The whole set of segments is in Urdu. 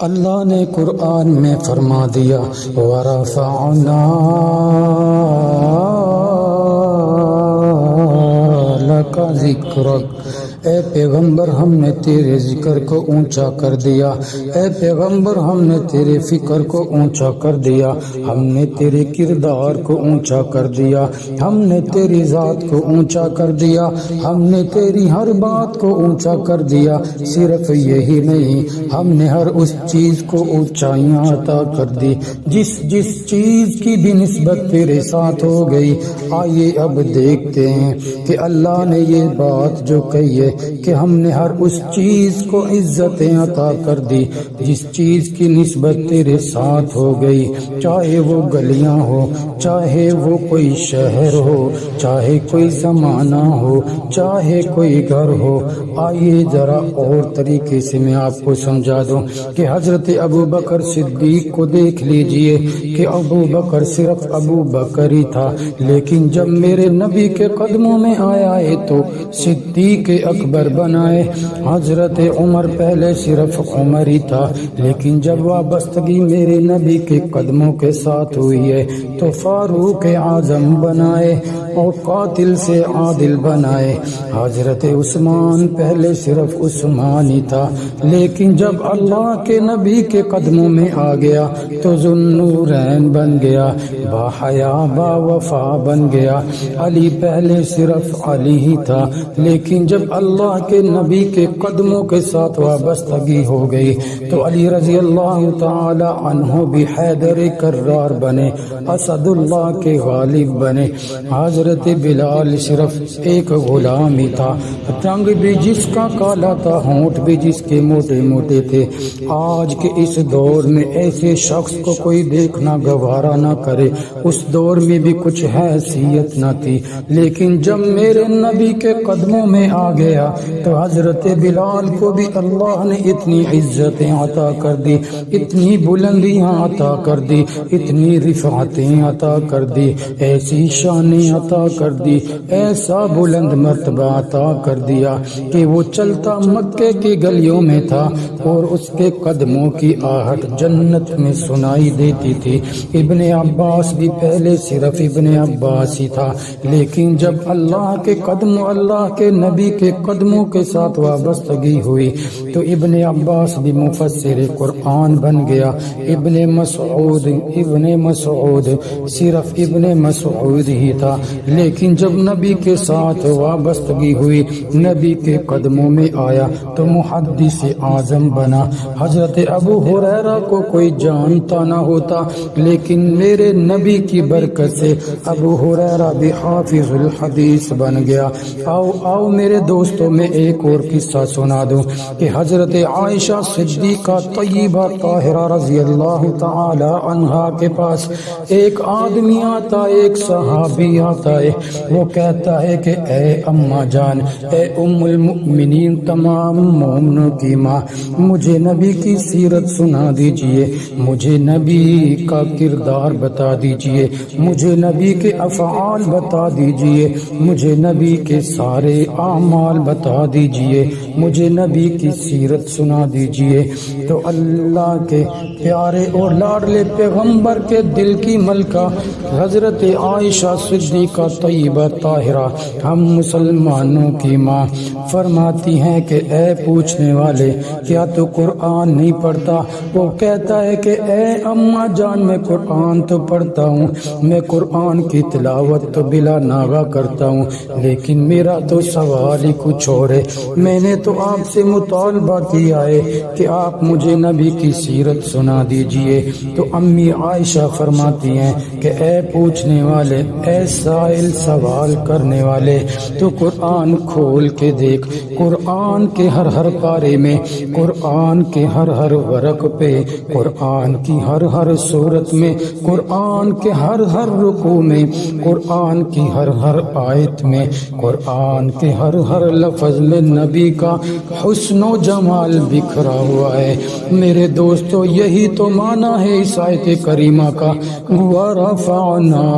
اللہ نے قرآن میں فرما دیا وَرَفَعْنَا لَكَ ذِكْرَكَ، اے پیغمبر ہم نے تیرے ذکر کو اونچا کر دیا، اے پیغمبر ہم نے تیرے فکر کو اونچا کر دیا، ہم نے تیرے کردار کو اونچا کر دیا، ہم نے تیری ذات کو اونچا کر دیا، ہم نے تیری ہر بات کو اونچا کر دیا۔ صرف یہی نہیں، ہم نے ہر اس چیز کو اونچائیاں عطا کر دی جس چیز کی بھی نسبت تیرے ساتھ ہو گئی۔ آئیے اب دیکھتے ہیں کہ اللہ نے یہ بات جو کہی ہے کہ ہم نے ہر اس چیز کو عزتیں عطا کر دی جس چیز کی نسبت تیرے ساتھ ہو گئی، چاہے وہ گلیاں ہو، چاہے وہ کوئی شہر ہو، چاہے کوئی زمانہ ہو، چاہے کوئی گھر ہو۔ آئیے ذرا اور طریقے سے میں آپ کو سمجھا دوں کہ حضرت ابو بکر صدیق کو دیکھ لیجئے کہ ابو بکر صرف ابو بکر ہی تھا، لیکن جب میرے نبی کے قدموں میں آیا ہے تو صدیق اکبر بنائے۔ حضرت عمر پہلے صرف عمر ہی تھا، لیکن جب وابستگی میرے نبی کے قدموں کے ساتھ ہوئی ہے تو فاروق اعظم بنائے اور قاتل سے عادل بنائے۔ حضرت عثمان پہلے صرف عثمان ہی تھا، لیکن جب اللہ کے نبی کے قدموں میں آ گیا تو ذوالنورین بن گیا، با حیا با وفا بن گیا۔ علی پہلے صرف علی ہی تھا، لیکن جب اللہ کے نبی کے قدموں کے ساتھ وابستگی ہو گئی تو علی رضی اللہ تعالی عنہ بھی حیدر کرار بنے، اسد اللہ کے غالب بنے۔ حضرت بلال صرف ایک غلام ہی تھا، رنگ بھی جس کا کالا تھا، ہونٹ بھی جس کے موٹے موٹے تھے۔ آج کے اس دور میں ایسے شخص کو کوئی دیکھنا گوارا نہ کرے، اس دور میں بھی کچھ حیثیت نہ تھی، لیکن جب میرے نبی کے قدموں میں آ گیا تو حضرت بلال کو بھی اللہ نے اتنی عزتیں عطا کر دی، اتنی بلندیاں عطا کر دی، اتنی رفعتیں عطا کر دی، ایسی شانیں عطا کر دی، ایسا بلند مرتبہ عطا کر دیا کہ وہ چلتا مکے کی گلیوں میں تھا اور اس کے قدموں کی آہٹ جنت میں سنائی دیتی تھی۔ ابن عباس بھی پہلے صرف ابن عباس ہی تھا، لیکن جب اللہ کے قدم اللہ کے نبی کے قدموں کے ساتھ وابستگی ہوئی تو ابن عباس بھی مفسر قرآن بن گیا۔ ابن مسعود صرف ابن مسعود ہی تھا، لیکن جب نبی کے ساتھ وابستگی ہوئی، نبی کے قدموں میں آیا تو محدث اعظم بنا۔ حضرت ابو ہریرہ کو کوئی جانتا نہ ہوتا، لیکن میرے نبی کی برکت سے ابو ہریرہ بھی حافظ الحدیث بن گیا۔ آؤ میرے دوستوں میں ایک اور قصہ سنا دوں کہ حضرت عائشہ صدیقہ طیبہ طاہرہ رضی اللہ تعالی عنہا کے پاس ایک آدمی آتا، ایک صحابی آتا ہے، وہ کہتا ہے کہ اے اماں جان، اے ام المؤمنین، تمام مومنوں کی ماں، مجھے نبی کی سیرت سنا دیجئے، مجھے نبی کا کردار بتا دیجئے، مجھے نبی کے افعال بتا دیجئے، مجھے نبی کے سارے اعمال بتا دیجئے، مجھے نبی کی سیرت سنا دیجئے۔ تو اللہ کے پیارے اور لاڈلے پیغمبر کے دل کی ملکہ حضرت عائشہ صدیقہ طیبہ طاہرہ، ہم مسلمانوں کی ماں، فرماتی ہیں کہ اے پوچھنے والے، کیا تو قرآن نہیں پڑھتا؟ وہ کہتا ہے کہ اے اماں جان، میں قرآن تو پڑھتا ہوں، میں قرآن کی تلاوت تو بلا ناغہ کرتا ہوں، لیکن میرا تو سوال ہی کچھ اور ہے۔ میں نے تو آپ سے مطالبہ کیا ہے کہ آپ مجھے نبی کی سیرت سنا دیجئے۔ تو امی عائشہ فرماتی ہیں کہ اے پوچھنے والے، اے سائل سوال کرنے والے، تو قرآن کھول کے دیکھ، قرآن کے ہر پارے میں، قرآن کے ہر ورق پہ، قرآن کی ہر سورت میں، قرآن کے ہر رکوع میں، قرآن کی ہر آیت میں، قرآن کے ہر لفظ میں نبی کا حسن و جمال بکھرا ہوا ہے۔ میرے دوستو، یہی تو معنی ہے اس آیت کریمہ کا، وَرَفَعْنَا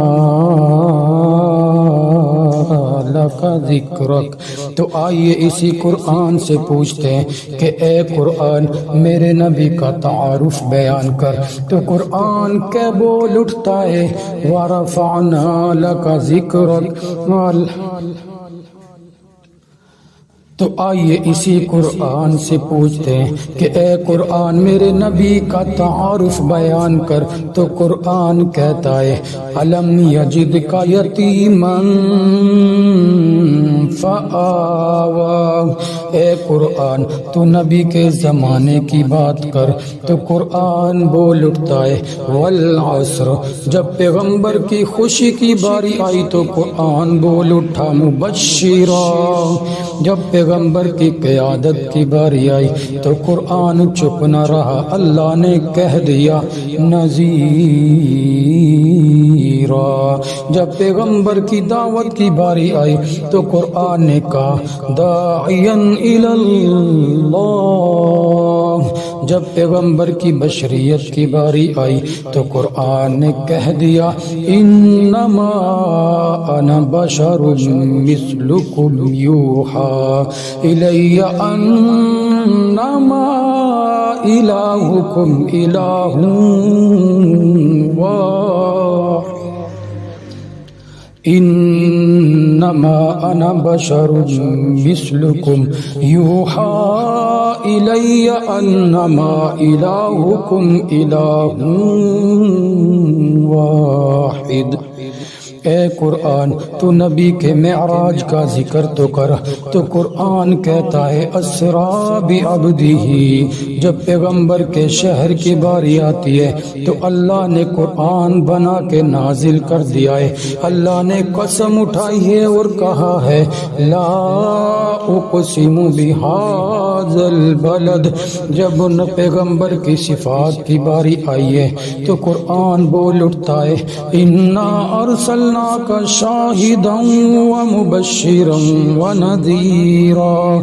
لک ذکرک۔ تو آئیے اسی قرآن سے پوچھتے ہیں کہ اے قرآن میرے نبی کا تعارف بیان کر۔ تو قرآن کیا بول اٹھتا ہے، وَرَفَعْنَا لَكَ ذِكْرَكَ۔ تو آئیے اسی قرآن سے پوچھتے ہیں کہ اے قرآن میرے نبی کا تعارف بیان کر۔ تو قرآن کہتا ہے أَلَمْ يَجِدْكَ يَتِيمًا فَآوَىٰ۔ اے قرآن تو نبی کے زمانے کی بات کر۔ تو قرآن بول اٹھتا ہے والعصر۔ جب پیغمبر کی خوشی کی باری آئی تو قرآن بول اٹھا مبشرا۔ جب پیغمبر کی قیادت کی باری آئی تو قرآن چپ نہ رہا، اللہ نے کہہ دیا نذیرا۔ جب پیغمبر کی دعوت کی باری آئی تو قرآن نے کہا داعیا الی اللہ۔ جب پیغمبر کی بشریت کی باری آئی تو قرآن نے کہہ دیا انما انا بشر مثلکم یوحی الی انما الہکم الہ واحد۔ انما انا بشر مثلکم یوحی الی انما الہکم الہ واحد۔ اے قرآن تو نبی کے معراج کا ذکر تو کر۔ تو قرآن کہتا ہے اسریٰ بعبدہ۔ جب پیغمبر کے شہر کی باری آتی ہے تو اللہ نے قرآن بنا کے نازل کر دیا ہے۔ اللہ نے قسم اٹھائی ہے اور کہا ہے لا اقسم بہذا البلد۔ جب ان پیغمبر کی صفات کی باری آئی ہے تو قرآن بول اٹھتا ہے انا ارسلنا کا شاہدا ومبشرا ونذیرا۔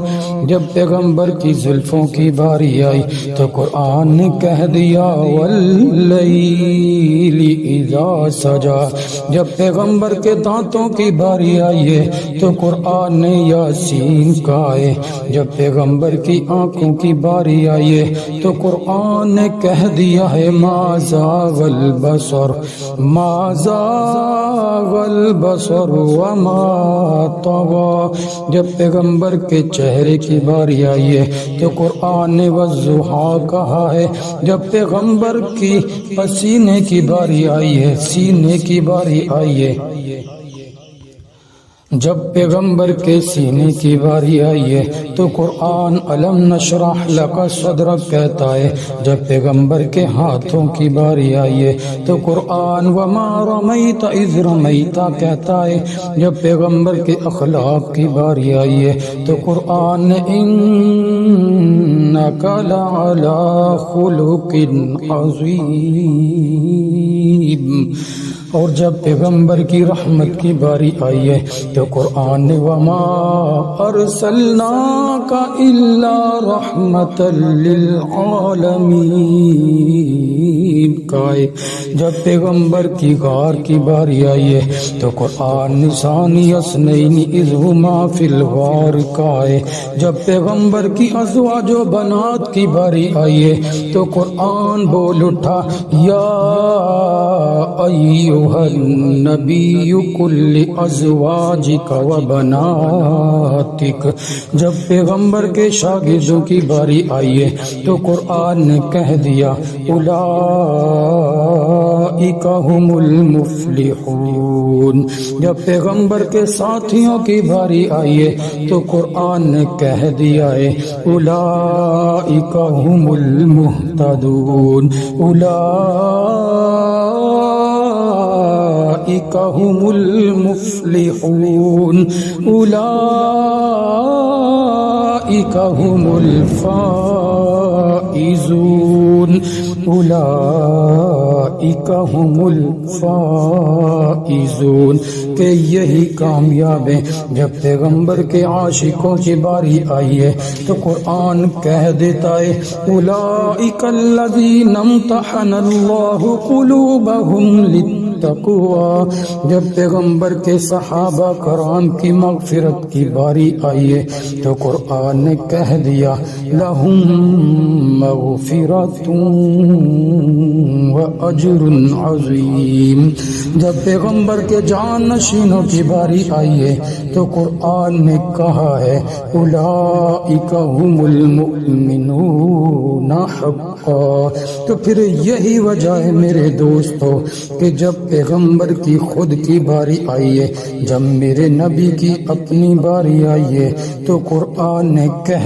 جب پیغمبر کی زلفوں کی باری آئی تو قرآن نے کہہ دیا واللیل اذا سجا۔ جب پیغمبر کے دانتوں کی باری آئی ہے تو قرآن نے یاسین کہا ہے۔ جب پیغمبر کی آنکھوں کی باری آئی ہے تو قرآن نے کہہ دیا ہے ما زاغ البصر ما زاغ البصر وما طغى۔ جب پیغمبر کے چہرے کی باری آئی ہے تو قرآن نے والضحیٰ کہا ہے۔ جب پیغمبر کی پسینے کی باری آئی ہے، سینے کی باری آئی ہے، جب پیغمبر کے سینے کی باری آئی ہے تو قرآن علم نشرح لک صدرک کہتا ہے۔ جب پیغمبر کے ہاتھوں کی باری آئی ہے تو قرآن وما رمیت اذ رمیت کہتا ہے۔ جب پیغمبر کے اخلاق کی باری آئی ہے تو قرآن نے انک لعلی خلق عظیم۔ اور جب پیغمبر کی رحمت کی باری آئی ہے تو قرآن نے وما ارسلناک الا رحمت للعالمین کہا ہے۔ جب پیغمبر کی غار کی باری آئی ہے تو قرآن نے ثانی اثنین اذ ہما فی الغار کہا ہے۔ جب پیغمبر کی ازواج و بنات کی باری آئی ہے تو قرآن بول اٹھا یا ایھا النبی کل ازواجک و بناتک۔ جب پیغمبر کے شاگردوں کی باری آئی ہے تو قرآن نے کہہ دیا اولئک هم المفلحون۔ جب پیغمبر کے ساتھیوں کی باری آئی ہے تو قرآن نے کہہ دیا ہے اولئک هم المہتدون۔ اولئک هم المفلحون۔ اولئک هم الفائزون۔ اولئک هم الفائزون۔ کہ یہی کامیاب ہیں۔ جب پیغمبر کے عاشقوں کی باری آئی ہے تو قرآن کہہ دیتا ہے اولئک الذین امتحن اللہ قلوبہم تقوی۔ جب پیغمبر کے صحابہ کرام کی مغفرت کی باری آئی ہے تو قرآن نے کہہ دیا لہم مغفرۃ وَأَجْرٌ عَظِيمٌ۔ جب پیغمبر کے جانشینوں کی باری آئی ہے تو قرآن نے کہا ہے اولئک ھم المؤمنون حقا۔ تو پھر یہی وجہ ہے میرے دوستو کہ جب پیغمبر کی خود کی باری آئی ہے، جب میرے نبی کی اپنی باری آئی ہے تو قرآن نے کہہ